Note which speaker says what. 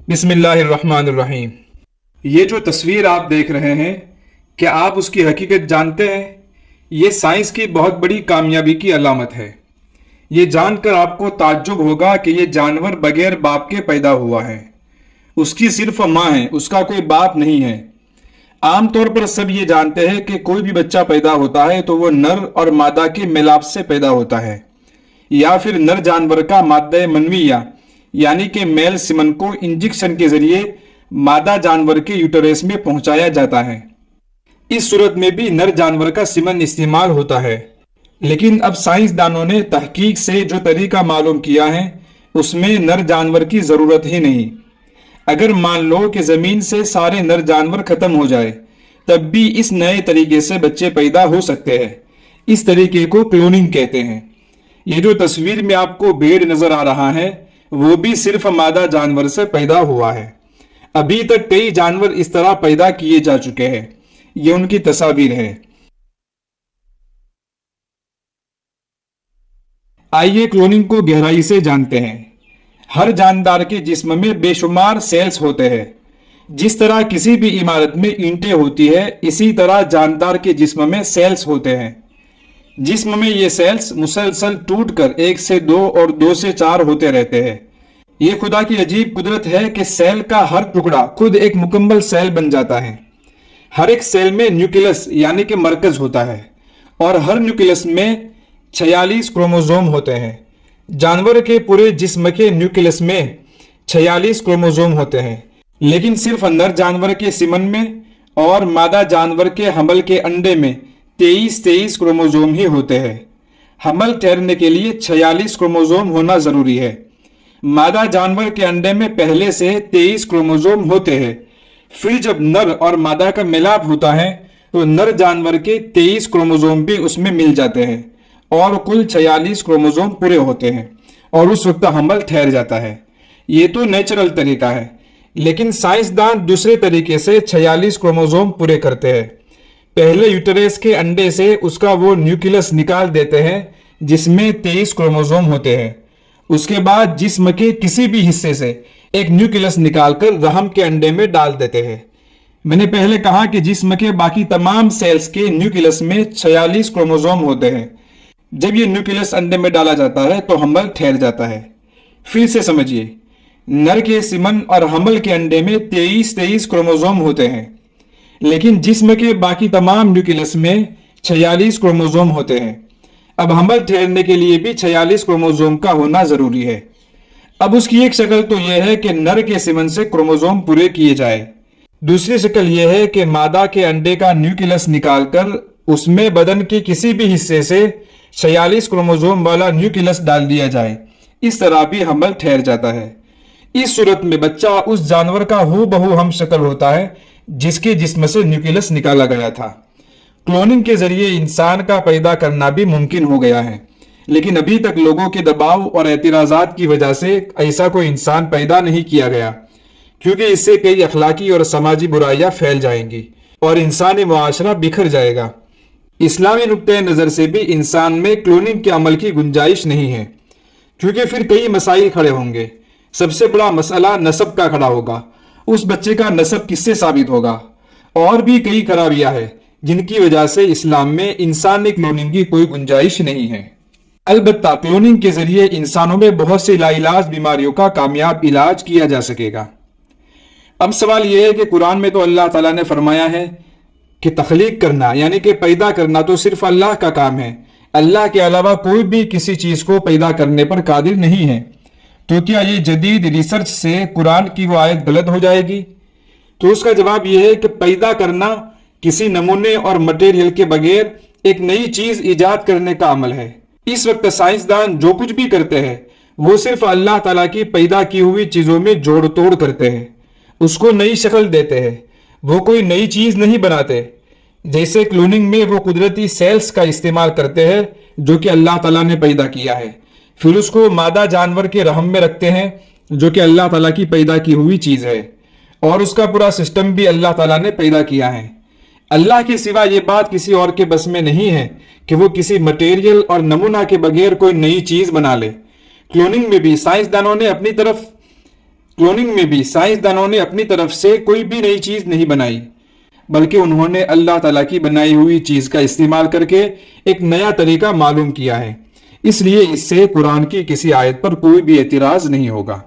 Speaker 1: بسم اللہ الرحمن الرحیم۔ یہ جو تصویر آپ دیکھ رہے ہیں، کیا آپ اس کی حقیقت جانتے ہیں؟ یہ سائنس کی بہت بڑی کامیابی کی علامت ہے۔ یہ جان کر آپ کو تعجب ہوگا کہ یہ جانور بغیر باپ کے پیدا ہوا ہے۔ اس کی صرف ماں ہے، اس کا کوئی باپ نہیں ہے۔ عام طور پر سب یہ جانتے ہیں کہ کوئی بھی بچہ پیدا ہوتا ہے تو وہ نر اور مادہ کے ملاپ سے پیدا ہوتا ہے، یا پھر نر جانور کا مادہ منویہ یعنی کہ میل سیمن کو انجیکشن کے ذریعے مادہ جانور کے یوٹرس میں پہنچایا جاتا ہے۔ اس صورت میں بھی نر جانور کا سیمن استعمال ہوتا ہے، لیکن اب سائنسدانوں نے تحقیق سے جو طریقہ معلوم کیا ہے اس میں نر جانور کی ضرورت ہی نہیں۔ اگر مان لو کہ زمین سے سارے نر جانور ختم ہو جائے تب بھی اس نئے طریقے سے بچے پیدا ہو سکتے ہیں۔ اس طریقے کو کلوننگ کہتے ہیں۔ یہ جو تصویر میں آپ کو بھیڑ نظر آ رہا ہے وہ بھی صرف مادہ جانور سے پیدا ہوا ہے۔ ابھی تک کئی جانور اس طرح پیدا کیے جا چکے ہیں۔ یہ ان کی تصاویر ہے۔ آئیے کلوننگ کو گہرائی سے جانتے ہیں۔ ہر جاندار کے جسم میں بے شمار سیلز ہوتے ہیں۔ جس طرح کسی بھی عمارت میں اینٹیں ہوتی ہے، اسی طرح جاندار کے جسم میں سیلز ہوتے ہیں۔ جسم میں یہ سیلز مسلسل ٹوٹ کر 1 سے 2 اور 2 سے 4 ہوتے رہتے ہیں۔ یہ خدا کی عجیب قدرت ہے کہ سیل کا ہر ٹکڑا خود ایک مکمل سیل بن جاتا ہے۔ ہر ایک سیل میں نیوکلس یعنی کہ مرکز ہوتا ہے، اور ہر نیوکلس میں 46 کروموزوم ہوتے ہیں۔ جانور کے پورے جسم کے نیوکلس میں 46 کروموزوم ہوتے ہیں، لیکن صرف نر جانور کے سیمن میں اور مادہ جانور کے حمل کے انڈے میں 23 کروموزوم ہی ہوتے ہیں۔ حمل ٹھہرنے کے لیے 46 کروموزوم ہونا ضروری ہے۔ مادہ جانور کے انڈے میں پہلے سے 23 کروموزوم ہوتے ہیں۔ پھر جب نر اور مادہ کا ملاپ ہوتا ہے تو نر جانور کے 23 کروموزوم بھی اس میں مل جاتے ہیں اور کل 46 کروموزوم پورے ہوتے ہیں، اور اس وقت حمل ٹھہر جاتا ہے۔ یہ تو نیچرل طریقہ ہے، لیکن سائنسدان دوسرے طریقے سے 46 کروموزوم پورے کرتے ہیں۔ پہلے یوٹرس کے انڈے سے اس کا وہ نیوکلس نکال دیتے ہیں جس میں 23 کروموزوم ہوتے ہیں۔ اس کے بعد جسم کے کسی بھی حصے سے ایک نیوکلس نکال کر رحم کے انڈے میں ڈال دیتے ہیں۔ میں نے پہلے کہا کہ جسم کے باقی تمام سیلز کے نیوکلس میں 46 کروموزوم ہوتے ہیں۔ جب یہ نیوکلس انڈے میں ڈالا جاتا ہے تو حمل ٹھہر جاتا ہے۔ پھر سے سمجھیے، نر کے سیمن اور حمل کے انڈے میں 23 کروموزوم ہوتے ہیں، لیکن جسم کے باقی تمام نیوکلس میں 46 کروموزوم ہوتے ہیں۔ اب حمل ٹھہرنے کے لیے بھی 46 کروموزوم کا ہونا ضروری ہے۔ اب اس کی ایک شکل تو یہ ہے کہ نر کے سیمن سے کروموزوم پورے کیے جائے۔ دوسری شکل یہ ہے کہ مادہ کے انڈے کا نیوکلس نکال کر اس میں بدن کے کسی بھی حصے سے 46 کروموزوم والا نیوکلس ڈال دیا جائے۔ اس طرح بھی حمل ٹھہر جاتا ہے۔ اس صورت میں بچہ اس جانور کا ہو بہو ہم شکل ہوتا ہے جس کے جسم سے نیوکلس نکالا گیا تھا۔ کلوننگ کے ذریعے انسان کا پیدا کرنا بھی ممکن ہو گیا ہے، لیکن ابھی تک لوگوں کے دباؤ اور اعتراضات کی وجہ سے ایسا کوئی انسان پیدا نہیں کیا گیا، کیونکہ اس سے کئی اخلاقی اور سماجی برائیاں پھیل جائیں گی اور انسانی معاشرہ بکھر جائے گا۔ اسلامی نقطۂ نظر سے بھی انسان میں کلوننگ کے عمل کی گنجائش نہیں ہے، کیونکہ پھر کئی مسائل کھڑے ہوں گے۔ سب سے بڑا مسئلہ نسب کا کھڑا ہوگا، اس بچے کا نسب کس سے ثابت ہوگا، اور بھی کئی خرابیاں ہیں جن کی وجہ سے اسلام میں انسانی کلوننگ کی کوئی گنجائش نہیں ہے۔ البتہ کلوننگ کے ذریعے انسانوں میں بہت سی لا علاج بیماریوں کا کامیاب علاج کیا جا سکے گا۔ اب سوال یہ ہے کہ قرآن میں تو اللہ تعالیٰ نے فرمایا ہے کہ تخلیق کرنا یعنی کہ پیدا کرنا تو صرف اللہ کا کام ہے، اللہ کے علاوہ کوئی بھی کسی چیز کو پیدا کرنے پر قادر نہیں ہے۔ تو کیا یہ جدید ریسرچ سے قرآن کی وہ آیت غلط ہو جائے گی؟ تو اس کا جواب یہ ہے کہ پیدا کرنا کسی نمونے اور مٹیریل کے بغیر ایک نئی چیز ایجاد کرنے کا عمل ہے۔ اس وقت سائنسدان جو کچھ بھی کرتے ہیں وہ صرف اللہ تعالیٰ کی پیدا کی ہوئی چیزوں میں جوڑ توڑ کرتے ہیں، اس کو نئی شکل دیتے ہیں، وہ کوئی نئی چیز نہیں بناتے۔ جیسے کلوننگ میں وہ قدرتی سیلز کا استعمال کرتے ہیں جو کہ اللہ تعالیٰ نے پیدا کیا ہے، پھر اس کو مادہ جانور کے رحم میں رکھتے ہیں جو کہ اللہ تعالیٰ کی پیدا کی ہوئی چیز ہے، اور اس کا پورا سسٹم بھی اللہ تعالیٰ نے پیدا کیا ہے۔ اللہ کے سوا یہ بات کسی اور کے بس میں نہیں ہے کہ وہ کسی مٹیریل اور نمونہ کے بغیر کوئی نئی چیز بنا لے۔ کلوننگ میں بھی سائنسدانوں نے اپنی طرف کلوننگ میں بھی سائنسدانوں نے اپنی طرف سے کوئی بھی نئی چیز نہیں بنائی، بلکہ انہوں نے اللہ تعالیٰ کی بنائی ہوئی چیز کا استعمال کر کے ایک نیا طریقہ معلوم کیا ہے، اس لیے اس سے قرآن کی کسی آیت پر کوئی بھی اعتراض نہیں ہوگا۔